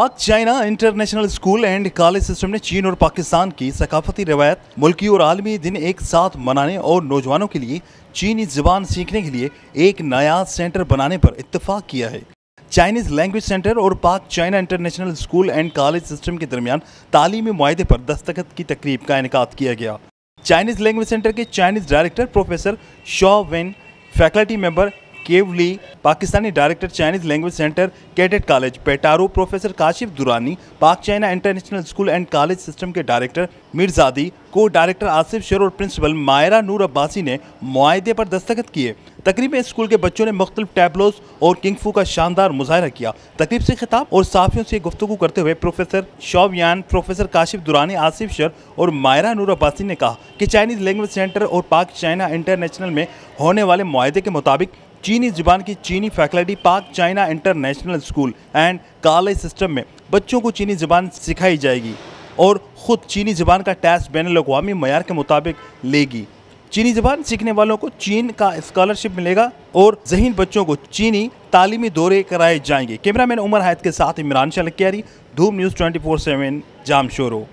पाक China international school and college system ने चीन और पाकिस्तान की सकाफती रवायत, मुल्की और आलमी दिन एक साथ मनाने और नौजवानों के लिए चीनी ज़बान सीखने के लिए एक नया सेंटर बनाने पर इत्तेफाक किया है। चाइनीज़ लैंग्वेज सेंटर और पाक China international school and college system के दरमियान तालीमी मुआहदे पर दस्तखत की तकरीब का इनेकाद किया गया। चाइनीज़ लैंग्वेज सेंटर के चाइनीज़ डायरेक्टर प्रोफेसर शॉ वेन, फैकल्टी मेंबर केव ली, Pakistani director Chinese language centre cadet college Petaro professor Kashif Durrani, Pak China international school and college system के डायरेक्टर मिर्जादी, को डायरेक्टर आसिफ शर और प्रिंसिपल मायरा नूर अब्बासी ने मुआहदे पर दस्तखत किए। तकरीब में स्कूल के बच्चों ने मुख्तलिफ टैबलोस और किंगफू का शानदार मुजाहरा किया। तकरीब से खिताब और साफियों से गुफ्तगू करते हुए प्रोफेसर शॉवियान, प्रोफेसर काशिफ दुरानी, आसिफ शर और मायरा नूर अब्बासी ने कहा कि चाइनीज़ लैंग्वेज सेंटर और पाक चाइना इंटरनेशनल में होने वाले मुआहदे के मुताबिक चीनी ज़बान की चीनी फैकल्टी पाक China international school and college system में बच्चों को चीनी ज़बान सिखाई जाएगी और ख़ुद चीनी ज़बान का टेस्ट बैनुल-अक़वामी मयार के मुताबिक लेगी। चीनी ज़बान सीखने वालों को चीन का स्कॉलरशिप मिलेगा और ज़हीन बच्चों को चीनी तालीमी दौरे कराए जाएंगे। कैमरामैन उमर हैत के साथ इमरान शाह लकियारी, धूम न्यूज़ 24/7 जामशोरो।